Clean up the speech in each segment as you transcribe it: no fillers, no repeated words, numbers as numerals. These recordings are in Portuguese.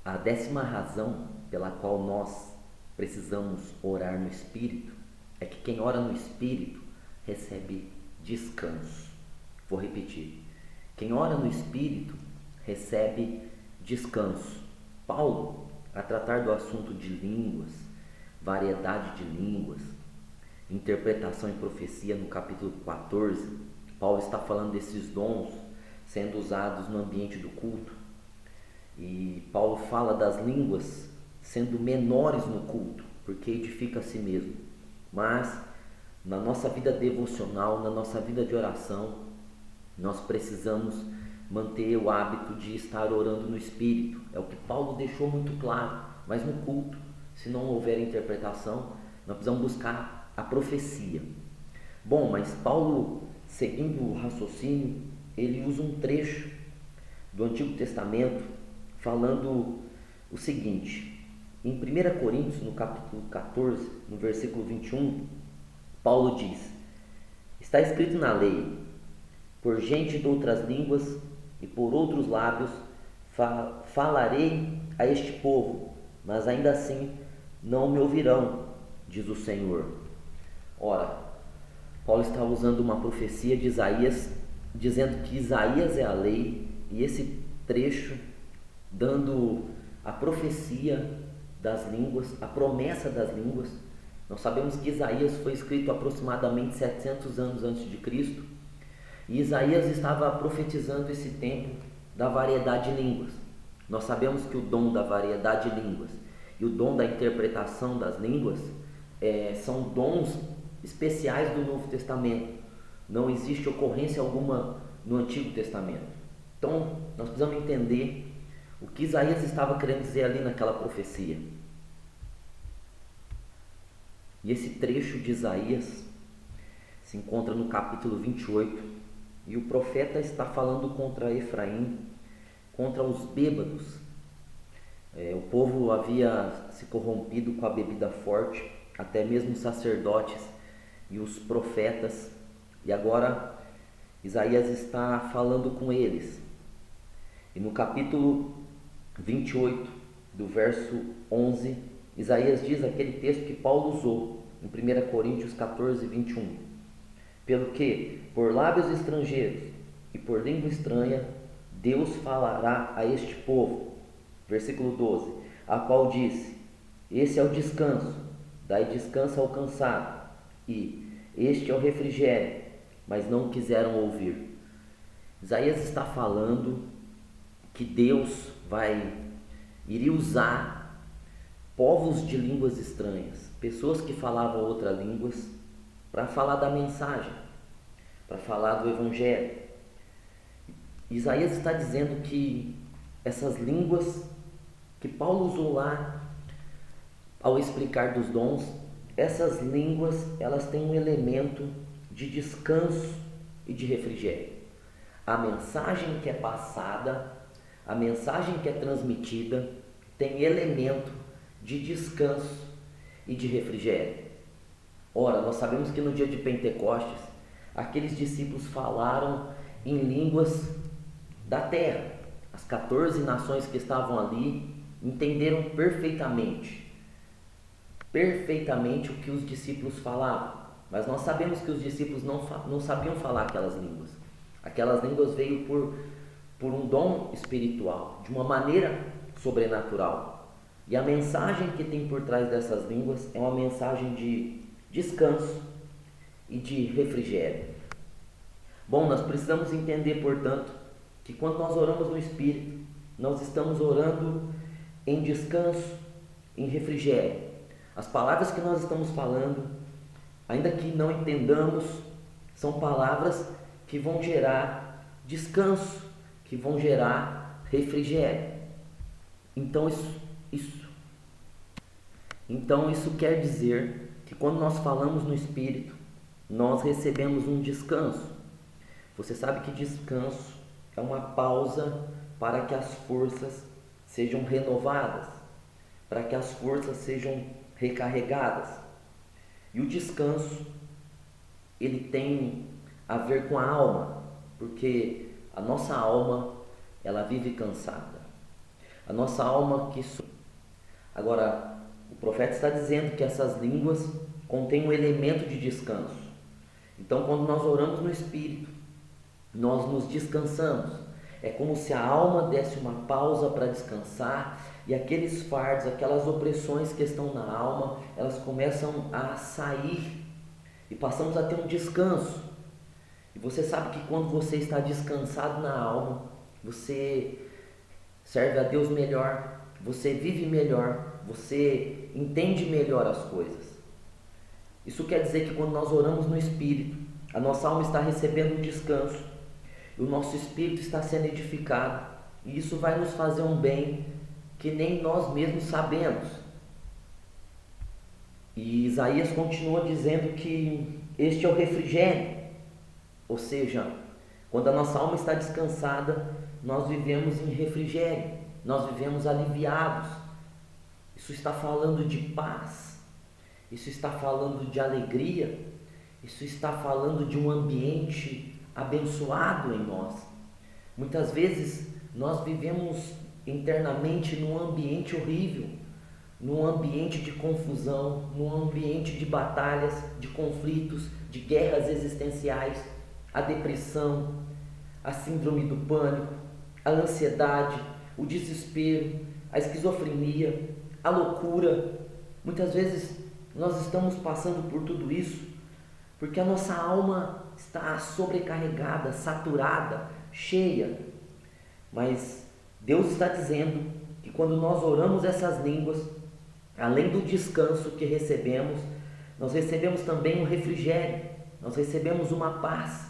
A 10ª razão pela qual nós precisamos orar no Espírito é que quem ora no Espírito recebe descanso. Vou repetir. Quem ora no Espírito recebe descanso. Paulo, a tratar do assunto de línguas, variedade de línguas, interpretação e profecia no capítulo 14, Paulo está falando desses dons sendo usados no ambiente do culto. E Paulo fala das línguas sendo menores no culto, porque edifica a si mesmo. Mas na nossa vida devocional, na nossa vida de oração, nós precisamos manter o hábito de estar orando no Espírito. É o que Paulo deixou muito claro. Mas no culto, se não houver interpretação, nós precisamos buscar a profecia. Bom, mas Paulo, seguindo o raciocínio, ele usa um trecho do Antigo Testamento falando o seguinte: em 1 Coríntios, no capítulo 14, no versículo 21, Paulo diz: está escrito na lei, por gente de outras línguas e por outros lábios falarei a este povo, mas ainda assim não me ouvirão, diz o Senhor. Ora, Paulo está usando uma profecia de Isaías, dizendo que Isaías é a lei, e esse trecho dando a profecia das línguas, a promessa das línguas. Nós sabemos que Isaías foi escrito aproximadamente 700 anos antes de Cristo, e Isaías estava profetizando esse tempo da variedade de línguas. Nós sabemos que o dom da variedade de línguas e o dom da interpretação das línguas são dons especiais do Novo Testamento. Não existe ocorrência alguma no Antigo Testamento. Então, nós precisamos entender o que Isaías estava querendo dizer ali naquela profecia. E esse trecho de Isaías se encontra no capítulo 28, e o profeta está falando contra Efraim, contra os bêbados. O povo havia se corrompido com a bebida forte, até mesmo os sacerdotes e os profetas, e agora Isaías está falando com eles. E no capítulo 28, do verso 11, Isaías diz aquele texto que Paulo usou em 1 Coríntios 14, 21. Pelo que, por lábios estrangeiros e por língua estranha, Deus falará a este povo. Versículo 12, a qual disse: esse é o descanso, dai descanso ao cansado, e este é o refrigério, mas não quiseram ouvir. Isaías está falando que Deus iria usar povos de línguas estranhas, pessoas que falavam outras línguas, para falar da mensagem, para falar do Evangelho. Isaías está dizendo que essas línguas que Paulo usou lá ao explicar dos dons, essas línguas, elas têm um elemento de descanso e de refrigério. A mensagem que é passada, a mensagem que é transmitida, tem elemento de descanso e de refrigério. Ora, nós sabemos que no dia de Pentecostes, aqueles discípulos falaram em línguas da terra. As 14 nações que estavam ali entenderam perfeitamente o que os discípulos falavam. Mas nós sabemos que os discípulos não sabiam falar aquelas línguas. Aquelas línguas veio por um dom espiritual, de uma maneira sobrenatural. E a mensagem que tem por trás dessas línguas é uma mensagem de descanso e de refrigério. Bom, nós precisamos entender, portanto, que quando nós oramos no Espírito, nós estamos orando em descanso, em refrigério. As palavras que nós estamos falando, ainda que não entendamos, são palavras que vão gerar descanso, que vão gerar refrigério. Então isso quer dizer que quando nós falamos no Espírito, nós recebemos um descanso. Você sabe que descanso é uma pausa para que as forças sejam renovadas, para que as forças sejam recarregadas. E o descanso, ele tem a ver com a alma, porque a nossa alma, ela vive cansada. a nossa alma que... Agora, o profeta está dizendo que essas línguas contêm um elemento de descanso. Então, quando nós oramos no Espírito, nós nos descansamos. É como se a alma desse uma pausa para descansar e aqueles fardos, aquelas opressões que estão na alma, elas começam a sair e passamos a ter um descanso. E você sabe que quando você está descansado na alma, você serve a Deus melhor, você vive melhor, você entende melhor as coisas. Isso quer dizer que quando nós oramos no Espírito, a nossa alma está recebendo um descanso, e o nosso espírito está sendo edificado, e isso vai nos fazer um bem que nem nós mesmos sabemos. E Isaías continua dizendo que este é o refrigério, ou seja, quando a nossa alma está descansada, nós vivemos em refrigério, nós vivemos aliviados. Isso está falando de paz, isso está falando de alegria, isso está falando de um ambiente abençoado em nós. Muitas vezes nós vivemos internamente num ambiente horrível, num ambiente de confusão, num ambiente de batalhas, de conflitos, de guerras existenciais, a depressão, a síndrome do pânico, a ansiedade, o desespero, a esquizofrenia, a loucura. Muitas vezes nós estamos passando por tudo isso porque a nossa alma está sobrecarregada, saturada, cheia. Mas Deus está dizendo que quando nós oramos essas línguas, além do descanso que recebemos, nós recebemos também um refrigério, nós recebemos uma paz.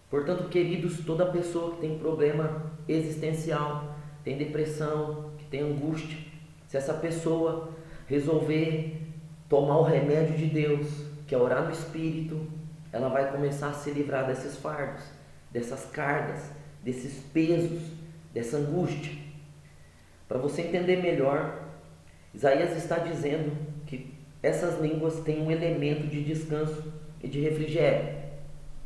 Portanto, queridos, toda pessoa que tem problema existencial, tem depressão, que tem angústia, se essa pessoa resolver tomar o remédio de Deus, que é orar no Espírito, ela vai começar a se livrar desses fardos, dessas cargas, desses pesos, dessa angústia. Para você entender melhor, Isaías está dizendo que essas línguas têm um elemento de descanso e de refrigério.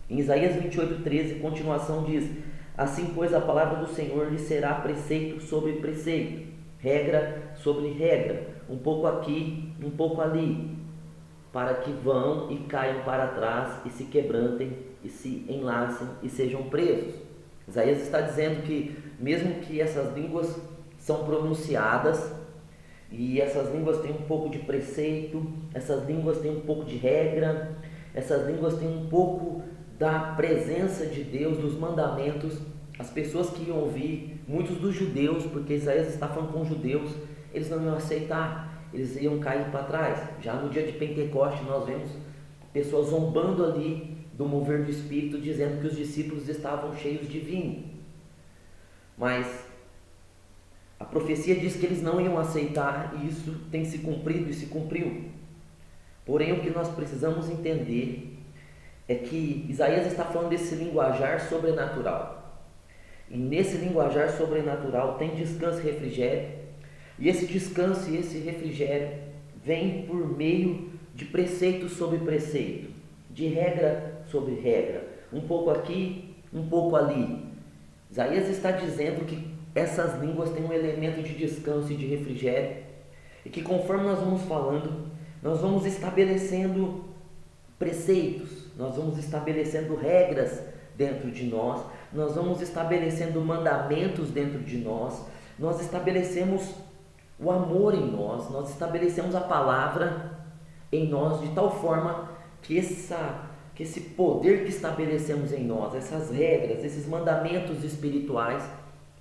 Em Isaías 28:13, continuação diz: assim, pois, a palavra do Senhor lhe será preceito sobre preceito, regra sobre regra, um pouco aqui, um pouco ali, para que vão e caiam para trás e se quebrantem e se enlacem e sejam presos. Isaías está dizendo que mesmo que essas línguas são pronunciadas e essas línguas têm um pouco de preceito, essas línguas têm um pouco de regra, essas línguas têm um pouco da presença de Deus, dos mandamentos, as pessoas que iam ouvir, muitos dos judeus, porque Isaías está falando com judeus, eles não iam aceitar, eles iam cair para trás. Já no dia de Pentecoste nós vemos pessoas zombando ali do mover do Espírito, dizendo que os discípulos estavam cheios de vinho. Mas a profecia diz que eles não iam aceitar, e isso tem se cumprido e se cumpriu. Porém, o que nós precisamos entender é que Isaías está falando desse linguajar sobrenatural. E nesse linguajar sobrenatural tem descanso e refrigério. E esse descanso e esse refrigério vem por meio de preceito sobre preceito, de regra sobre regra, um pouco aqui, um pouco ali. Isaías está dizendo que essas línguas têm um elemento de descanso e de refrigério, e que conforme nós vamos falando, nós vamos estabelecendo preceitos, nós vamos estabelecendo regras dentro de nós, nós vamos estabelecendo mandamentos dentro de nós, nós estabelecemos o amor em nós, nós estabelecemos a palavra em nós de tal forma que esse poder que estabelecemos em nós, essas regras, esses mandamentos espirituais,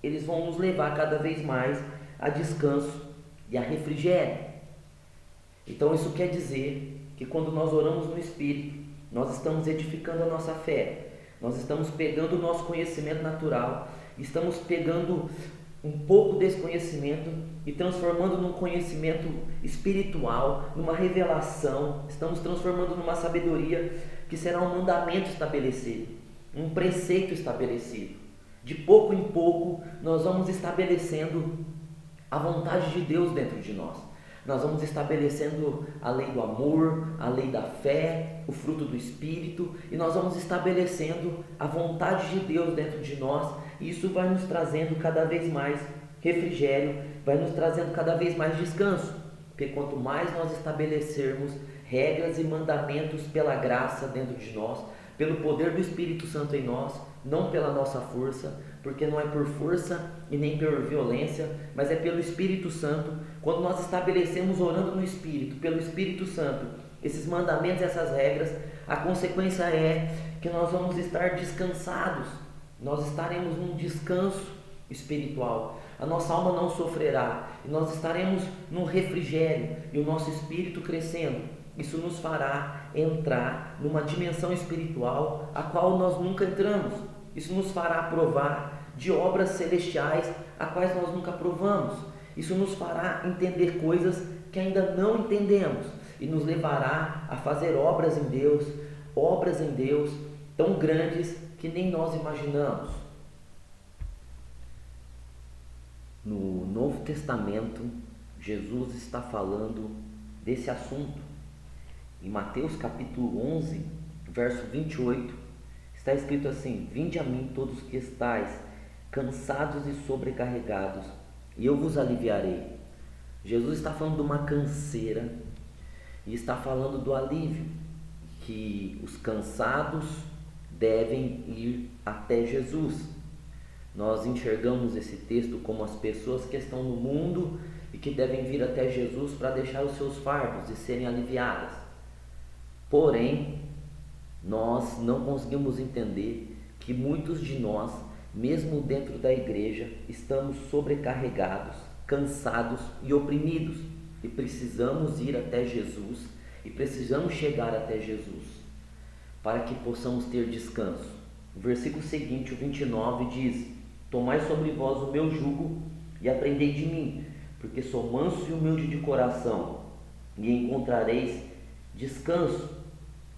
eles vão nos levar cada vez mais a descanso e a refrigério. Então isso quer dizer que quando nós oramos no Espírito, nós estamos edificando a nossa fé, nós estamos pegando o nosso conhecimento natural, estamos pegando um pouco desse conhecimento e transformando num conhecimento espiritual, numa revelação, estamos transformando numa sabedoria que será um mandamento estabelecido, um preceito estabelecido. De pouco em pouco nós vamos estabelecendo a vontade de Deus dentro de nós. Nós vamos estabelecendo a lei do amor, a lei da fé, o fruto do Espírito, e nós vamos estabelecendo a vontade de Deus dentro de nós, e isso vai nos trazendo cada vez mais refrigério, vai nos trazendo cada vez mais descanso. Porque quanto mais nós estabelecermos regras e mandamentos pela graça dentro de nós, pelo poder do Espírito Santo em nós, não pela nossa força, porque não é por força e nem por violência, mas é pelo Espírito Santo. Quando nós estabelecemos orando no Espírito, pelo Espírito Santo, esses mandamentos, essas regras, a consequência é que nós vamos estar descansados, nós estaremos num descanso espiritual, a nossa alma não sofrerá, e nós estaremos num refrigério, e o nosso espírito crescendo. Isso nos fará entrar numa dimensão espiritual a qual nós nunca entramos. Isso nos fará provar de obras celestiais a quais nós nunca provamos. Isso nos fará entender coisas que ainda não entendemos e nos levará a fazer obras em Deus tão grandes que nem nós imaginamos. No Novo Testamento, Jesus está falando desse assunto. Em Mateus capítulo 11, verso 28, está escrito assim: Vinde a mim todos que estáis cansados e sobrecarregados, e eu vos aliviarei. Jesus está falando de uma canseira e está falando do alívio, que os cansados devem ir até Jesus. Nós enxergamos esse texto como as pessoas que estão no mundo e que devem vir até Jesus para deixar os seus fardos e serem aliviadas. Porém, nós não conseguimos entender que muitos de nós, mesmo dentro da igreja, estamos sobrecarregados, cansados e oprimidos, e precisamos ir até Jesus e precisamos chegar até Jesus para que possamos ter descanso. O versículo seguinte, o 29, diz: Tomai sobre vós o meu jugo e aprendei de mim, porque sou manso e humilde de coração, e encontrareis descanso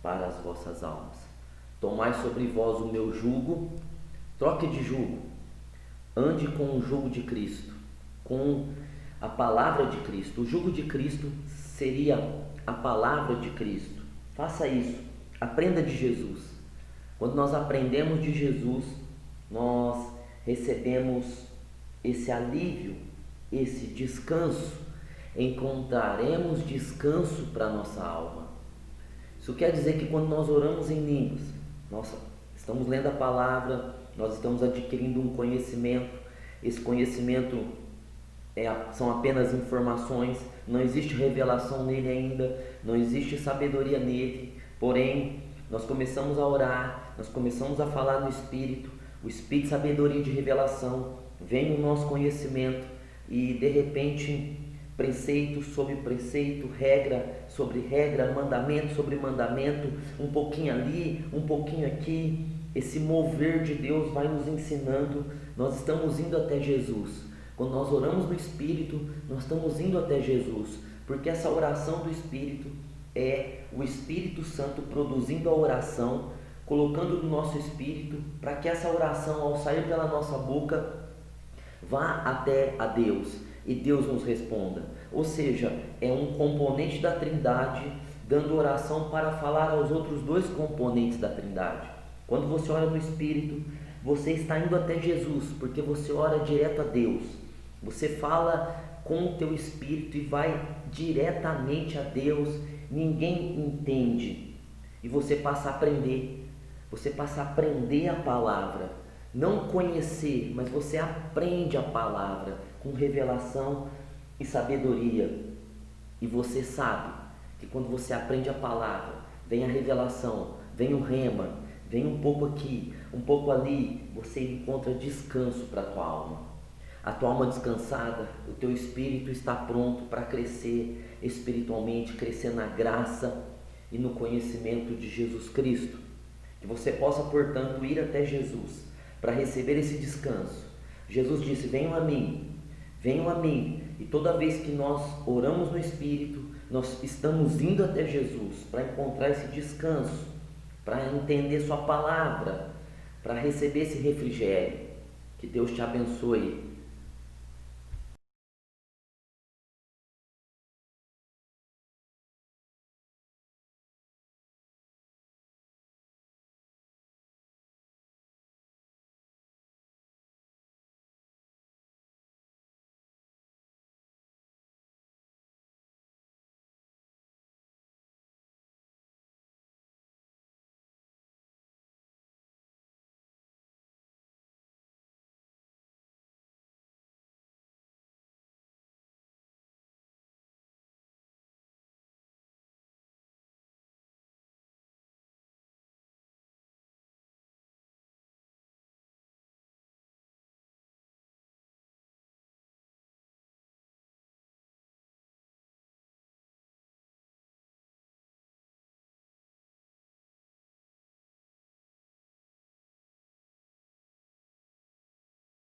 para as vossas almas. Tomai sobre vós o meu jugo, troque de jugo, ande com o jugo de Cristo, com a palavra de Cristo. O jugo de Cristo seria a palavra de Cristo. Faça isso, aprenda de Jesus. Quando nós aprendemos de Jesus, nós recebemos esse alívio, esse descanso, encontraremos descanso para a nossa alma. Isso quer dizer que quando nós oramos em línguas, nós estamos lendo a palavra, nós estamos adquirindo um conhecimento. Esse conhecimento são apenas informações, não existe revelação nele ainda, não existe sabedoria nele. Porém, nós começamos a orar, nós começamos a falar no Espírito, o Espírito de sabedoria e de revelação vem no nosso conhecimento, e de repente preceito sobre preceito, regra sobre regra, mandamento sobre mandamento, um pouquinho ali, um pouquinho aqui, esse mover de Deus vai nos ensinando. Nós estamos indo até Jesus. Quando nós oramos no Espírito, nós estamos indo até Jesus, porque essa oração do Espírito é o Espírito Santo produzindo a oração, colocando no nosso espírito, para que essa oração, ao sair pela nossa boca, vá até a Deus e Deus nos responda. Ou seja, é um componente da Trindade dando oração para falar aos outros dois componentes da Trindade. Quando você ora no Espírito, você está indo até Jesus, porque você ora direto a Deus. Você fala com o teu espírito e vai diretamente a Deus. Ninguém entende. E você passa a aprender. Você passa a aprender a palavra. Não conhecer, mas você aprende a palavra com revelação e sabedoria. E você sabe que quando você aprende a palavra, vem a revelação, vem o rema, vem um pouco aqui, um pouco ali, você encontra descanso para a tua alma. A tua alma descansada, o teu espírito está pronto para crescer espiritualmente, crescer na graça e no conhecimento de Jesus Cristo. Que você possa, portanto, ir até Jesus para receber esse descanso. Jesus disse: venham a mim, e toda vez que nós oramos no Espírito, nós estamos indo até Jesus para encontrar esse descanso, para entender sua palavra, para receber esse refrigério. Que Deus te abençoe.